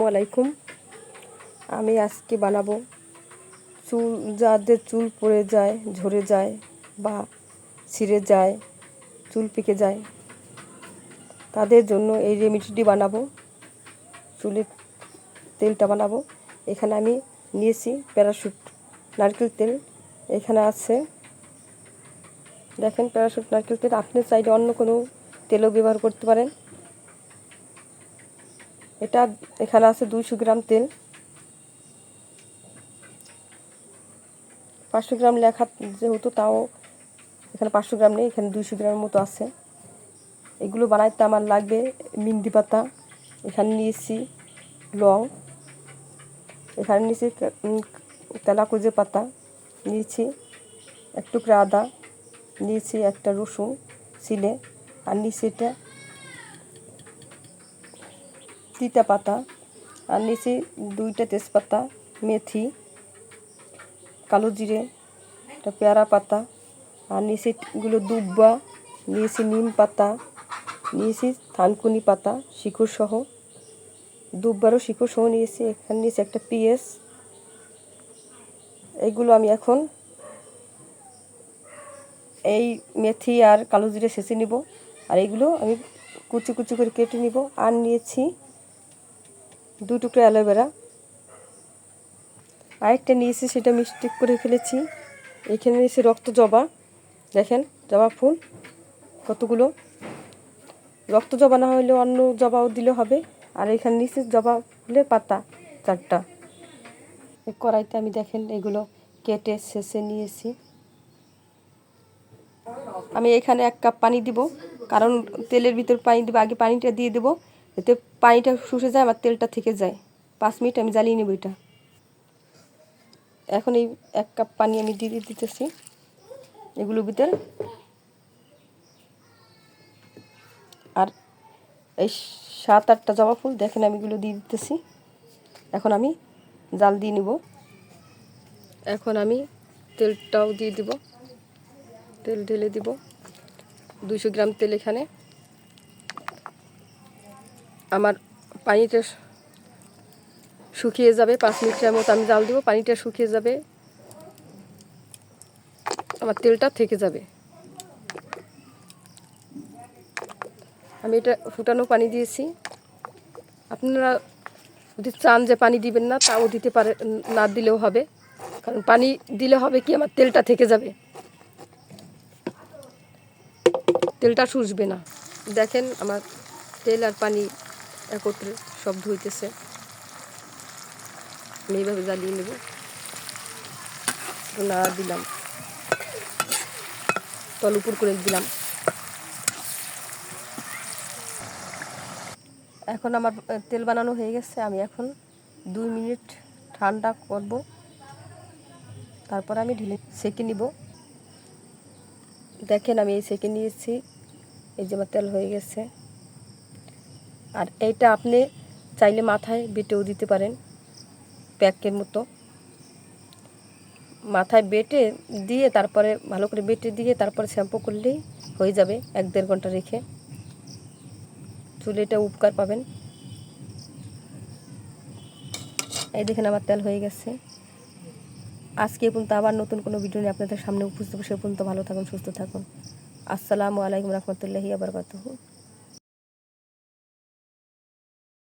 আসসালামু আলাইকুম। আমি আজকে বানাবো চুল, যাদের চুল পড়ে যায়, ঝরে যায় বা ছিঁড়ে যায়, চুল পেকে যায়, তাদের জন্য এই রেমেডিটি বানাবো। চুলের তেলটা বানাবো। এখানে আমি নিয়েছি প্যারাশুট নারকেল তেল। এখানে আছে দেখেন প্যারাশুট নারকেল তেল। আপনি চাইলে অন্য কোনো তেলও ব্যবহার করতে পারেন। এখানে আছে 200 গ্রাম তেল। 500 গ্রাম লেখা যেহেতু, তাও এখানে 500 গ্রাম নেই, এখানে 200 গ্রামের মতো আছে। এগুলো বানাইতে আমার লাগবে মিন্দি পাতা, এখানে নিয়েছি লং, এখানে নিয়েছি তেলাকুচে পাতা, নিয়েছি এক টুকরা আদা, নিয়েছি একটা রসুন ছিলে, আর নিয়েছি এটা তিতা পাতা, আর নিয়েছি 2টা তেজপাতা, মেথি, কালো জিরে, একটা পেয়ারা পাতা, আর নিয়েছি এগুলো দুব্বা, নিয়েছি নিম পাতা, নিয়েছি থানকুনি পাতা শিকড় সহ, দুব্বারও শিকড় সহ নিয়েছি। এখানে নিয়েছি একটা পেঁয়াজ। এইগুলো আমি এখন এই মেথি আর কালো জিরে ছেঁচে নিব, আর এইগুলো আমি কুচি কুচি করে কেটে নিব। আর নিয়েছি 2 টুকরা অ্যালোভেরা। আরেকটা নিয়েছি, সেটা মিস্টেক করে ফেলেছি। এখানে নিয়েছি রক্ত জবা, দেখেন জবা ফুল কতগুলো। রক্ত জবা না হলে অন্য জবাও দিলে হবে। আর এখানে নিচে জবা ফুলের পাতা 4টা। এই কড়াইতে আমি দেখেন এগুলো কেটে ছেঁচে নিয়েছি। আমি এখানে 1 কাপ পানি দিব, কারণ তেলের ভিতর পানি দিব। আগে পানিটা দিয়ে দেবো, এতে পানিটা শুষে যায়, আমার তেলটা থেকে যায়। 5 মিনিট আমি জ্বালিয়ে নেব এটা। এখন এই 1 কাপ পানি আমি দিয়ে দিতেছি এগুলোর ভিতর। আর এই 7-8টা জবা ফুল দেখেন আমি এগুলো দিয়ে দিতেছি। এখন আমি জাল দিয়ে নিব। এখন আমি তেলটাও দিয়ে দিব, তেল ঢেলে দিব। 200 গ্রাম তেল এখানে। আমার পানিটা শুকিয়ে যাবে, 5 মিনিটের মতো আমি জাল দিব। পানিটা শুকিয়ে যাবে, আমার তেলটা থেকে যাবে। আমি এটা ফুটানো পানি দিয়েছি। আপনারা যদি চান যে পানি দিবেন না, তাও দিতে পারে, না দিলেও হবে। কারণ পানি দিলে হবে কি, আমার তেলটা থেকে যাবে, তেলটা শুষবে না। দেখেন আমার তেল আর পানি একত্রে সব ধুইতেছে। আমি এইভাবে জ্বালিয়ে নেব। নাড়া দিলাম, তল উপর করে দিলাম। এখন আমার তেল বানানো হয়ে গেছে। আমি এখন 2 মিনিট ঠান্ডা করব, তারপর আমি ঢেলে সেঁকে নিব। দেখেন আমি এই সেঁকে নিয়েছি, এই যে আমার তেল হয়ে গেছে। আর এইটা আপনি চাইলে মাথায় বেটেও দিতে পারেন, প্যাকের মতো। মাথায় বেটে দিয়ে তারপরে ভালো করে বেটে দিয়ে তারপরে শ্যাম্পু করলেই হয়ে যাবে। 1-1.5 ঘন্টা রেখে চুলে এটা উপকার পাবেন। এই দেখেন আমার তেল হয়ে গেছে। আজকে পর্যন্ত আবার নতুন কোনো ভিডিও নিয়ে আপনাদের সামনে উপস্থিত হবো। সে পর্যন্ত ভালো থাকুন, সুস্থ থাকুন। আসসালামু আলাইকুম রহমতুল্লাহি ওয়া বারাকাতুহু।